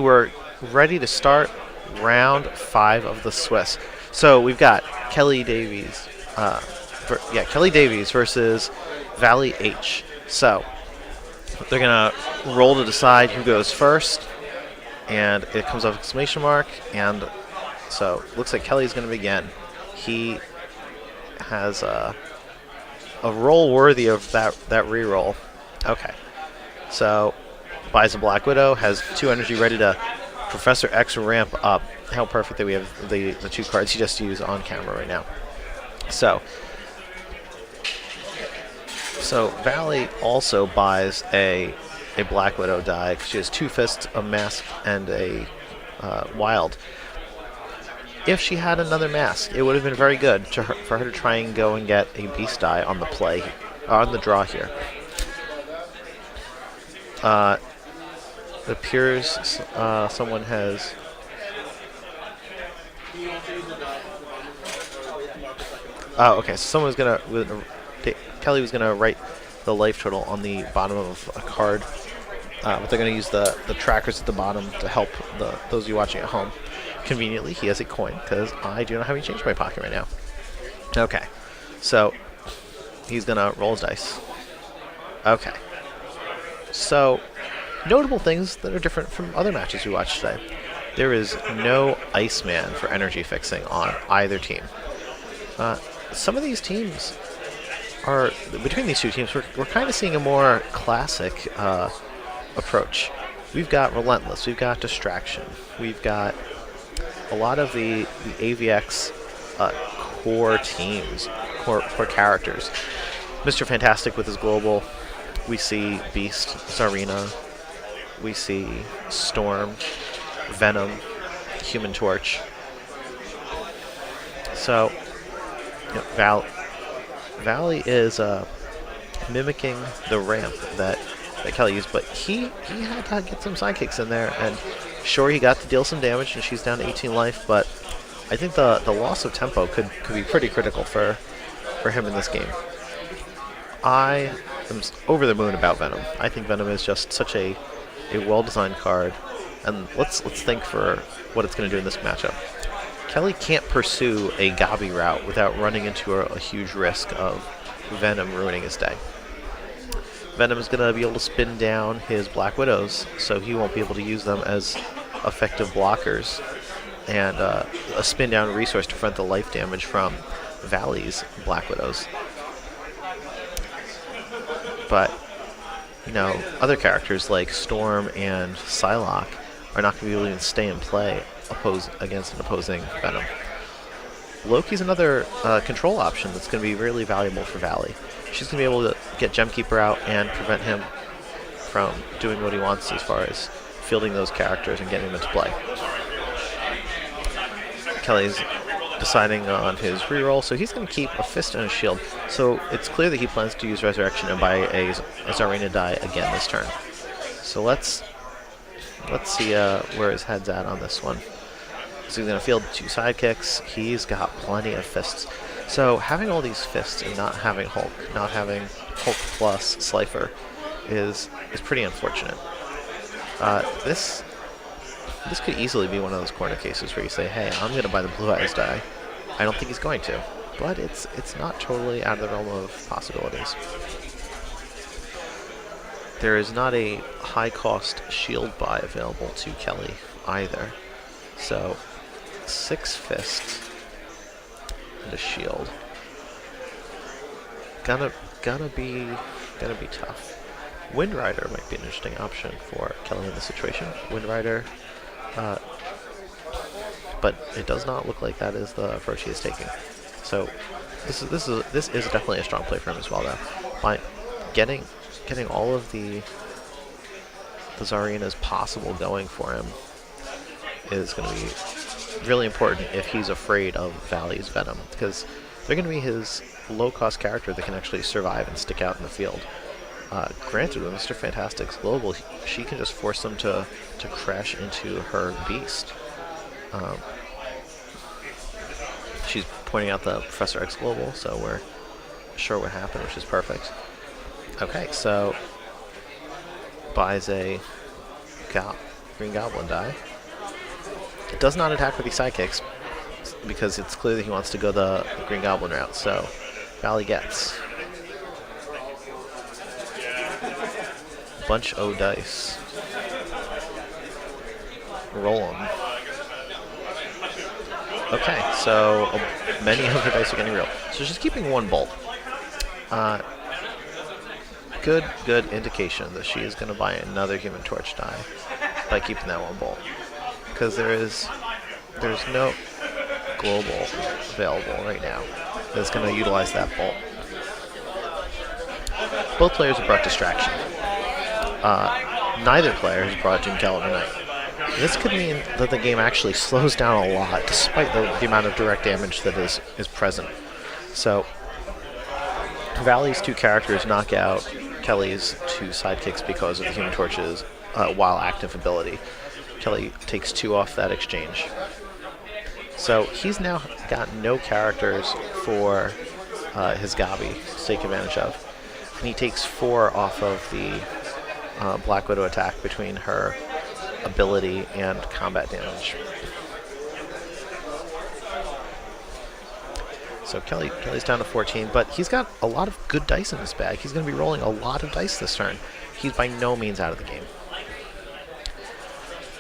We're ready to start round 5 of the Swiss. So we've got Kelly Davies, Kelly Davies versus Vallee H. So they're gonna roll to decide who goes first, and it comes up exclamation mark, and so looks like Kelly's gonna begin. He has a roll worthy of that re-roll. Okay, so buys a Black Widow, has 2 energy ready to Professor X ramp up. How perfect that we have the 2 cards he just used on camera right now. So Vallee also buys a Black Widow die. She has 2 fists, a mask, and a wild. If she had another mask, it would have been very good for her to try and go and get a beast die on the play, on the draw here. It appears someone has... Oh, okay. So someone's gonna... Kelly was gonna write the life total on the bottom of a card, but they're gonna use the trackers at the bottom to help those of you watching at home. Conveniently, he has a coin because I do not have any change in my pocket right now. Okay, so he's gonna roll his dice. Okay, so notable things that are different from other matches we watched today. There is no Iceman for energy fixing on either team. Some of these teams are, between these 2 teams, we're kind of seeing a more classic approach. We've got Relentless, we've got Distraction, we've got a lot of the AVX core teams, core characters. Mr. Fantastic with his global. We see Beast, Tsarina. We see Storm, Venom, Human Torch. So, Vallee is mimicking the ramp that Kelly used, but he had to get some sidekicks in there, and sure, he got to deal some damage, and she's down to 18 life, but I think the loss of tempo could be pretty critical for him in this game. I am over the moon about Venom. I think Venom is just such a well-designed card, and let's think for what it's going to do in this matchup. Kelly can't pursue a Gabi route without running into a huge risk of Venom ruining his day. Venom is going to be able to spin down his Black Widows, so he won't be able to use them as effective blockers, and a spin down resource to prevent the life damage from Vallee's Black Widows. But, other characters like Storm and Psylocke are not going to be able to even stay in play against an opposing Venom. Loki's another control option that's going to be really valuable for Vallee. She's going to be able to get Gemkeeper out and prevent him from doing what he wants as far as fielding those characters and getting them into play. Kelly's deciding on his reroll, so he's going to keep a fist and a shield. So it's clear that he plans to use Resurrection and buy a Tsarina die again this turn. So let's see where his head's at on this one. So he's going to field 2 sidekicks. He's got plenty of fists. So having all these fists and not having Hulk, not having Hulk plus Slifer is pretty unfortunate. This could easily be one of those corner cases where you say, hey, I'm going to buy the Blue Eyes die. I don't think he's going to, but it's not totally out of the realm of possibilities. There is not a high-cost shield buy available to Kelly either. So 6 fists and a shield. Gonna be tough. Wind Rider might be an interesting option for Kelly in this situation. Wind Rider, but it does not look like that is the approach he is taking. So this is definitely a strong play for him as well, though. By getting all of the Tsarinas possible going for him is going to be really important if he's afraid of Vallee's Venom, because they're going to be his low-cost character that can actually survive and stick out in the field. Granted, with Mr. Fantastic's global, she can just force them to crash into her beast. She's pointing out the Professor X global, so we're sure what happened, which is perfect. Okay, so buys a Green Goblin die. It does not attack with the sidekicks because it's clear that he wants to go the Green Goblin route. So Vallee gets a bunch of dice. Roll them. Okay, so many of the dice are getting real. So she's keeping one bolt. Good indication that she is going to buy another Human Torch die by keeping that one bolt, because there's no global available right now that's going to utilize that bolt. Both players have brought distraction. Neither player has brought Jim Keller tonight. This could mean that the game actually slows down a lot, despite the amount of direct damage that is present. So Vallee's two characters knock out Kelly's two sidekicks because of the Human Torch's while active ability. Kelly takes 2 off that exchange. So he's now got no characters for his Gabi to take advantage of. And he takes 4 off of the Black Widow attack between her ability and combat damage. So Kelly's down to 14, but he's got a lot of good dice in his bag. He's going to be rolling a lot of dice this turn. He's by no means out of the game.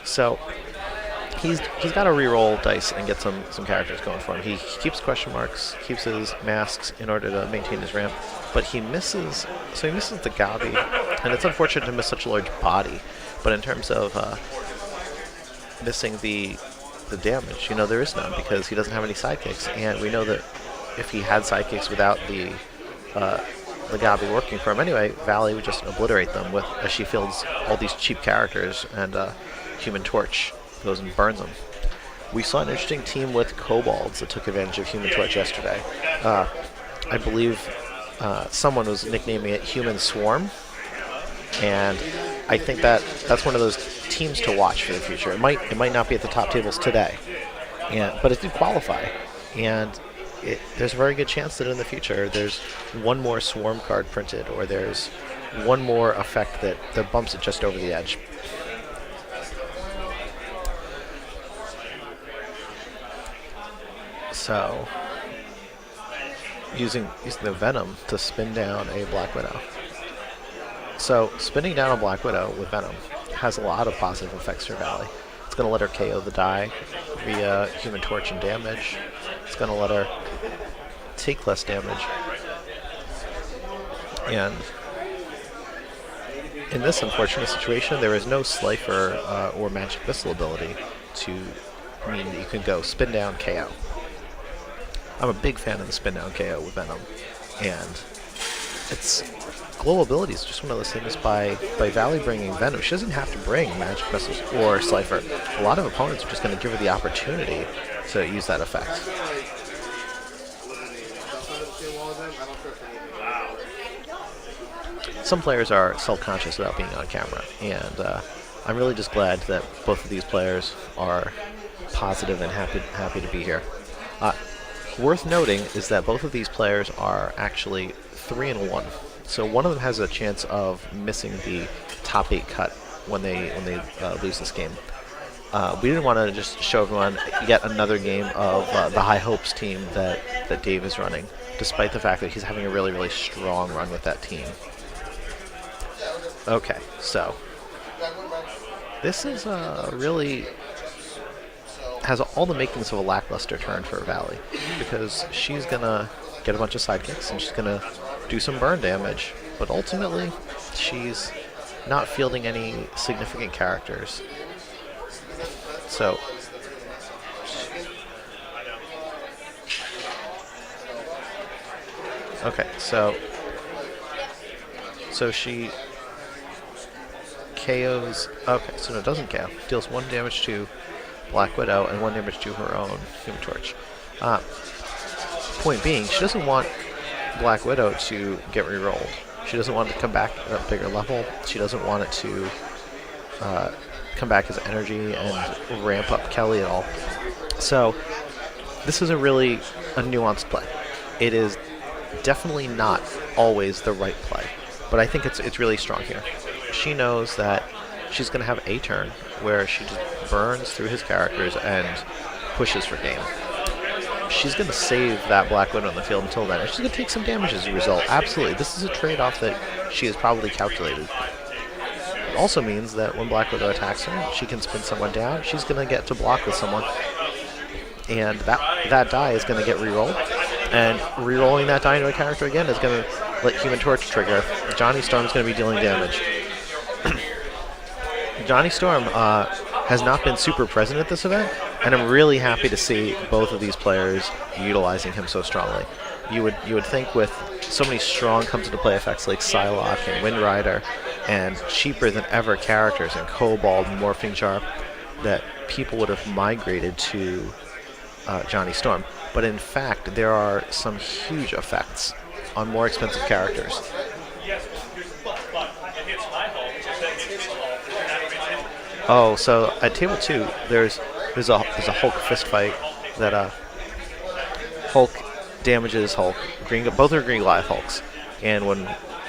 So he's got to re-roll dice and get some characters going for him. He keeps question marks, keeps his masks in order to maintain his ramp, but he misses. So he misses the Gabi, and it's unfortunate to miss such a large body. But in terms of missing the damage, there is none because he doesn't have any sidekicks, and we know that if he had sidekicks without the Gabi working for him anyway, Vallee would just obliterate them as she fields all these cheap characters, and Human Torch goes and burns them. We saw an interesting team with kobolds that took advantage of Human Torch yesterday. I believe someone was nicknaming it Human Swarm, and I think that's one of those teams to watch for the future. It might not be at the top tables today, but it did qualify, and there's a very good chance that in the future there's one more Swarm card printed, or there's one more effect that bumps it just over the edge. So using the Venom to spin down a Black Widow. So spinning down a Black Widow with Venom has a lot of positive effects for Vallee. It's going to let her KO the die via Human Torch and damage. It's going to let her take less damage. And in this unfortunate situation, there is no Slifer or Magic Missile ability to mean that you can go spin down KO. I'm a big fan of the spin down KO with Venom, and it's global ability is just one of those things by Vallee bringing Venom. She doesn't have to bring Magic Missiles or Slifer. A lot of opponents are just going to give her the opportunity to use that effect. Some players are self-conscious about being on camera, and I'm really just glad that both of these players are positive and happy to be here. Worth noting is that both of these players are actually 3-1. So one of them has a chance of missing the top 8 cut when they lose this game. We didn't want to just show everyone yet another game of the High Hopes team that Dave is running, despite the fact that he's having a really, really strong run with that team. Okay, so this is really has all the makings of a lackluster turn for Vallee, because she's gonna get a bunch of sidekicks and she's gonna do some burn damage, but ultimately she's not fielding any significant characters. So okay, so she KOs. Okay, so no, it doesn't KO. Deals 1 damage to Black Widow and 1 damage to her own Human Torch. Point being, she doesn't want Black Widow to get re-rolled. She doesn't want it to come back at a bigger level. She doesn't want it to come back as energy and ramp up Kelly at all. So this is a nuanced play. It is definitely not always the right play, but I think it's really strong here. She knows that she's going to have a turn where she just burns through his characters and pushes for game. She's going to save that Black Widow on the field until then, and she's going to take some damage as a result. Absolutely. This is a trade-off that she has probably calculated. It also means that when Black Widow attacks her, she can spin someone down. She's going to get to block with someone, and that die is going to get re-rolled. And re-rolling that die into a character again is going to let Human Torch trigger. Johnny Storm's going to be dealing damage. Johnny Storm has not been super present at this event, and I'm really happy to see both of these players utilizing him so strongly. You would think with so many strong comes into play effects like Psylocke and Wind Rider and cheaper than ever characters and Cobalt and Morphing Jar that people would have migrated to Johnny Storm. But in fact, there are some huge effects on more expensive characters. Oh, so at table 2, there's a Hulk fist fight that Hulk damages Hulk. Both are Green Goliath Hulks, and when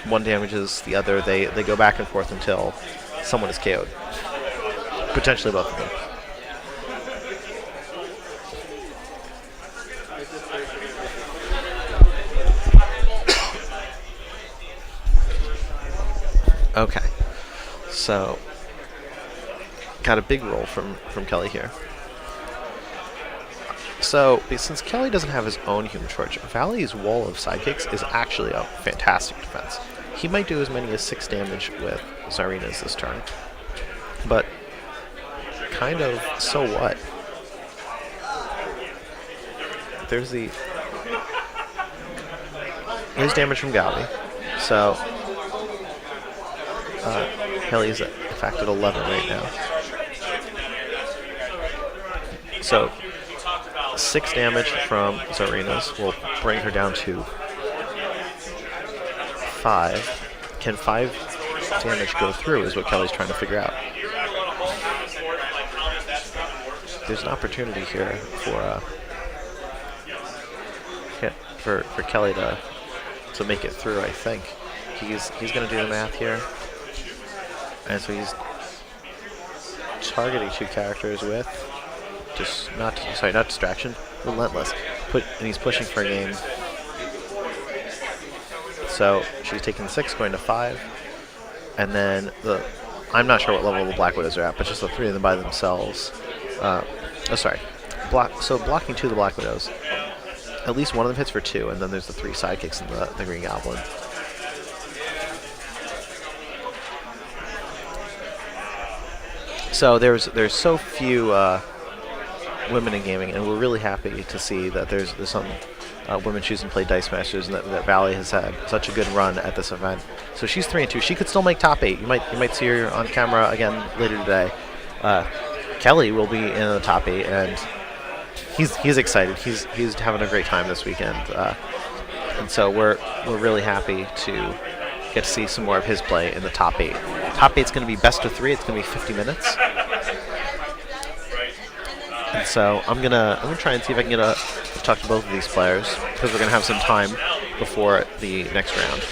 one damages the other, they go back and forth until someone is KO'd. Potentially both of them. Okay, so got a big roll from Kelly here. So, since Kelly doesn't have his own Human Torch, Vallee's wall of sidekicks is actually a fantastic defense. He might do as many as 6 damage with Zarina's this turn, but kind of so what? There's damage from Galbi, so Kelly's in fact at 11 right now. So 6 damage from Zarina's will bring her down to 5. Can 5 damage go through is what Kelly's trying to figure out. There's an opportunity here for Kelly to make it through, I think. He's going to do the math here. And so he's targeting 2 characters with not distraction, relentless. And he's pushing for a game. So she's taking 6, going to 5, and then I'm not sure what level the Black Widows are at, but just the 3 of them by themselves. So blocking 2 of the Black Widows. At least one of them hits for 2, and then there's the 3 sidekicks and the Green Goblin. So there's so few women in gaming, and we're really happy to see that there's some women choosing to play Dice Masters, and that Vallee has had such a good run at this event. So she's 3-2. She could still make top 8. You might see her on camera again later today. Kelly will be in the top 8, and he's excited. He's having a great time this weekend, and so we're really happy to get to see some more of his play in the top 8. Top 8's going to be best of 3. It's going to be 50 minutes. And so I'm gonna try and see if I can get talk to both of these players, because we're gonna have some time before the next round.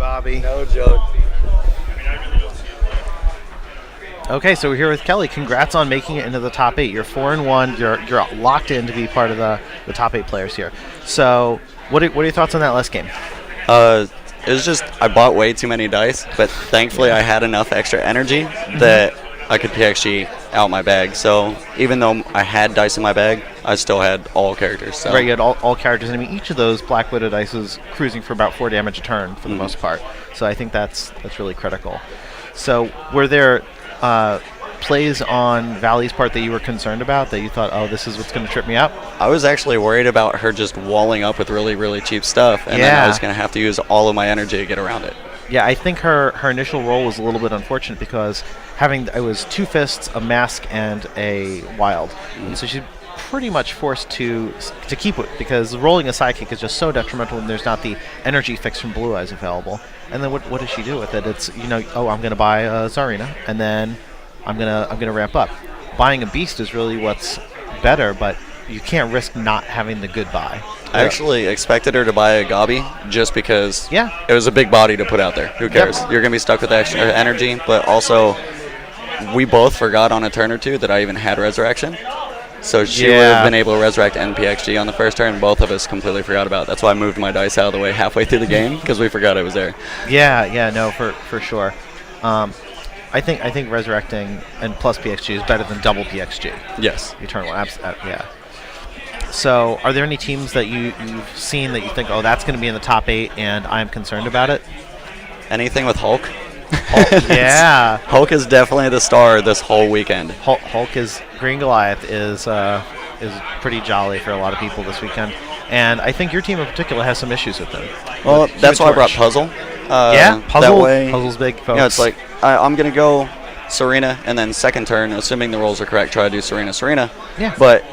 Bobby. No joke. Okay, so we're here with Kelly. Congrats on making it into the top 8. You're 4-1. You're locked in to be part of the top 8 players here. So, what are your thoughts on that last game? It was just I bought way too many dice, but thankfully I had enough extra energy that I could PXG out my bag. So even though I had dice in my bag, I still had all characters. So. Right, you had all characters. I mean, each of those Black Widow dice is cruising for about 4 damage a turn for the most part. So I think that's really critical. So were there plays on Vallee's part that you were concerned about, that you thought, oh, this is what's going to trip me up? I was actually worried about her just walling up with really, really cheap stuff, and then I was going to have to use all of my energy to get around it. Yeah, I think her initial roll was a little bit unfortunate because it was 2 fists, a mask, and a wild. And so she's pretty much forced to keep it, because rolling a sidekick is just so detrimental when there's not the energy fix from Blue Eyes available. And then what does she do with it? It's, oh, I'm going to buy a Tsarina, and then I'm gonna ramp up. Buying a beast is really what's better, but you can't risk not having the good buy. I actually expected her to buy a Gabi just because it was a big body to put out there. Who cares? You're going to be stuck with extra energy, but also we both forgot on a turn or two that I even had Resurrection. So she would have been able to resurrect NPXG on the first turn. Both of us completely forgot about it. That's why I moved my dice out of the way halfway through the game, because we forgot it was there. No, for sure. I think resurrecting and plus PXG is better than double PXG. Yes. Eternal, yeah. So, are there any teams that you've seen that you think, oh, that's going to be in the top 8, and I'm concerned about it? Anything with Hulk? Yeah. Hulk is definitely the star this whole weekend. Hulk is Green Goliath is pretty jolly for a lot of people this weekend, and I think your team in particular has some issues with him. Well, that's why I brought Puzzle. Puzzle. That way, Puzzle's big, folks. It's like I'm gonna go Serena, and then second turn, assuming the rolls are correct, try to do Serena. Yeah. But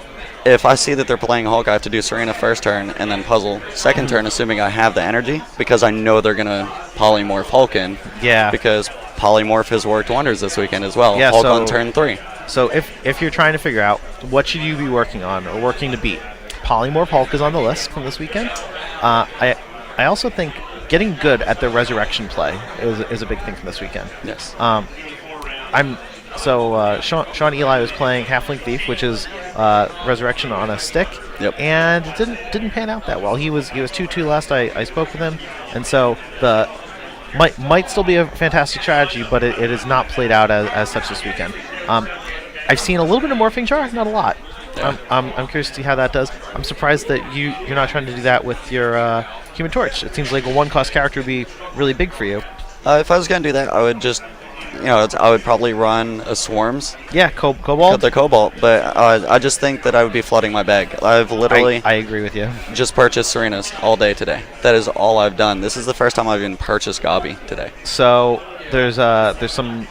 if I see that they're playing Hulk, I have to do Serena first turn, and then Puzzle second turn, assuming I have the energy, because I know they're gonna polymorph Hulk in. Yeah. Because polymorph has worked wonders this weekend as well. Yeah, Hulk on turn 3. So if you're trying to figure out what should you be working on or working to beat, polymorph Hulk is on the list from this weekend. I also think getting good at the resurrection play is a big thing from this weekend. Yes. Sean Eli was playing Halfling Thief, which is resurrection on a stick. Yep. And it didn't pan out that well. He was 2-2 last I spoke with him, and so the might still be a fantastic strategy, but it is not played out as such this weekend. I've seen a little bit of morphing jar, not a lot. Yeah. I'm curious to see how that does. I'm surprised that you're not trying to do that with your Human Torch. It seems like a 1-cost character would be really big for you. If I was going to do that, I would just, I would probably run a Swarms. Yeah, Cobalt. The Cobalt, but I just think that I would be flooding my bag. I've literally... I agree with you. Just purchased Serenas all day today. That is all I've done. This is the first time I've even purchased Gabi today. So there's some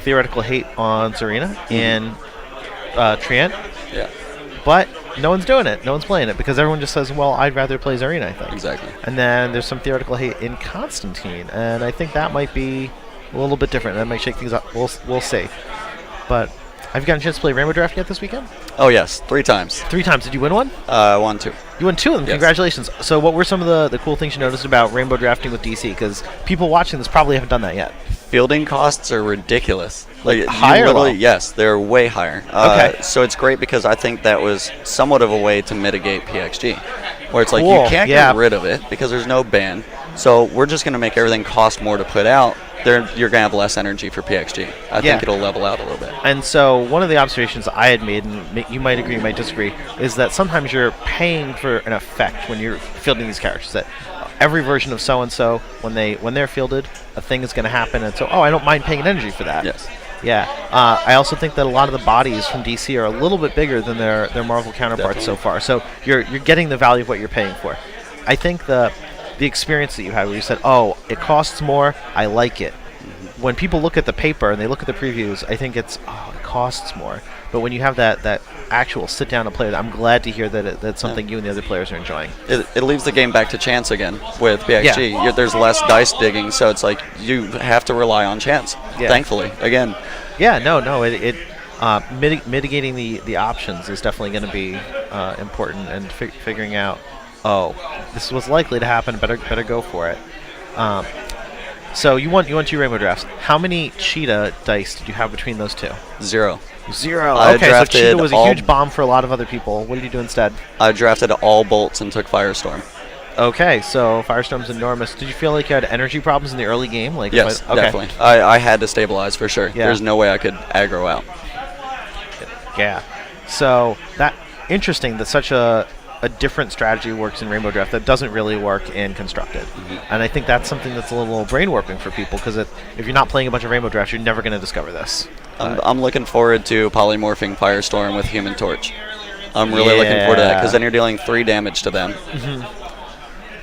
theoretical hate on Serena in Trient. Yeah. But no one's doing it. No one's playing it because everyone just says, well, I'd rather play Zarina, I think. Exactly. And then there's some theoretical hate in Constantine, and I think that might be a little bit different. That might shake things up. We'll see. But have you gotten a chance to play Rainbow Draft yet this weekend? Oh, yes. 3 times. 3 times. Did you win one? I won 2. You won 2 of them. Yes. Congratulations. So what were some of the cool things you noticed about Rainbow Drafting with DC? Because people watching this probably haven't done that yet. Fielding costs are ridiculous. Like higher or low? Yes, they're way higher. Okay. So it's great because I think that was somewhat of a way to mitigate PXG. Where it's Cool. like you can't get rid of it because there's no ban. So we're just going to make everything cost more to put out. You're going to have less energy for PXG. I think it'll level out a little bit. And so one of the observations I had made, and you might agree, you might disagree, is that sometimes you're paying for an effect when you're fielding these characters. That every version of so-and-so, when they're fielded, a thing is going to happen. And so, I don't mind paying an energy for that. Yes. Yeah. I also think that a lot of the bodies from DC are a little bit bigger than their Marvel counterparts so far. So you're getting the value of what you're paying for. I think the experience that you had where you said, it costs more, I like it. Mm-hmm. When people look at the paper and they look at the previews, I think it's, it costs more. But when you have that actual sit down and play, I'm glad to hear that that's something you and the other players are enjoying. It leaves the game back to chance again with PXG. Yeah. There's less dice digging, so it's like you have to rely on chance, thankfully, again. Yeah, mitigating the options is definitely going to be important, and figuring out, this was likely to happen, better go for it. So you won 2 rainbow drafts. How many cheetah dice did you have between those two? 0. 0. I Okay, so cheetah drafted was a huge bomb for a lot of other people. What did you do instead? I drafted all bolts and took Firestorm. Okay, so Firestorm's enormous. Did you feel like you had energy problems in the early game? Like Yes, okay. definitely. I had to stabilize for sure. Yeah. There's no way I could aggro out. Yeah. So that interesting that such a different strategy works in Rainbow Draft that doesn't really work in Constructed. And I think that's something that's a little brain warping for people because if you're not playing a bunch of Rainbow Drafts, you're never going to discover this. I'm looking forward to polymorphing Firestorm with Human Torch. I'm really looking forward to that because then you're dealing 3 damage to them.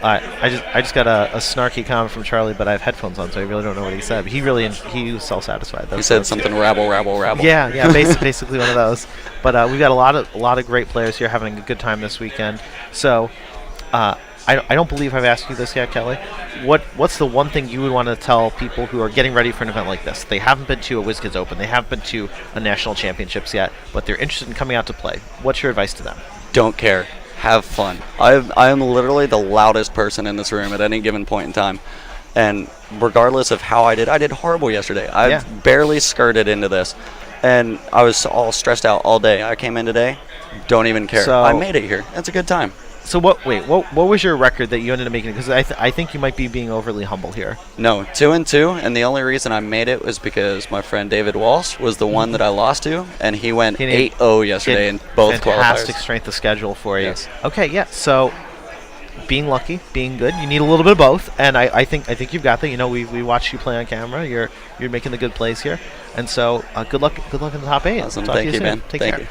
I just got a snarky comment from Charlie, but I have headphones on, so I really don't know what he said. But he was self-satisfied. He said something rabble, rabble, rabble. Yeah, basically one of those. But we've got a lot of great players here having a good time this weekend. So I don't believe I've asked you this yet, Kelly. What's the one thing you would want to tell people who are getting ready for an event like this? They haven't been to a WizKids Open, they haven't been to a national championships yet, but they're interested in coming out to play. What's your advice to them? Don't care. Have fun. I am literally the loudest person in this room at any given point in time. And regardless of how I did horrible yesterday. I barely skirted into this. And I was all stressed out all day. I came in today, don't even care. So, I made it here. That's a good time. So what was your record that you ended up making? Because I think you might be being overly humble here. No, 2-2, and the only reason I made it was because my friend David Walsh was the one that I lost to, and he went 8-0 yesterday in both qualifiers. Fantastic strength of schedule for you. Yes. Okay, yeah. So being lucky, being good, you need a little bit of both, and I think you've got that. You know, we watched you play on camera. You're making the good plays here, and so good luck in the top 8. Awesome. Talk to Thank you, soon. man. Take Thank care. you.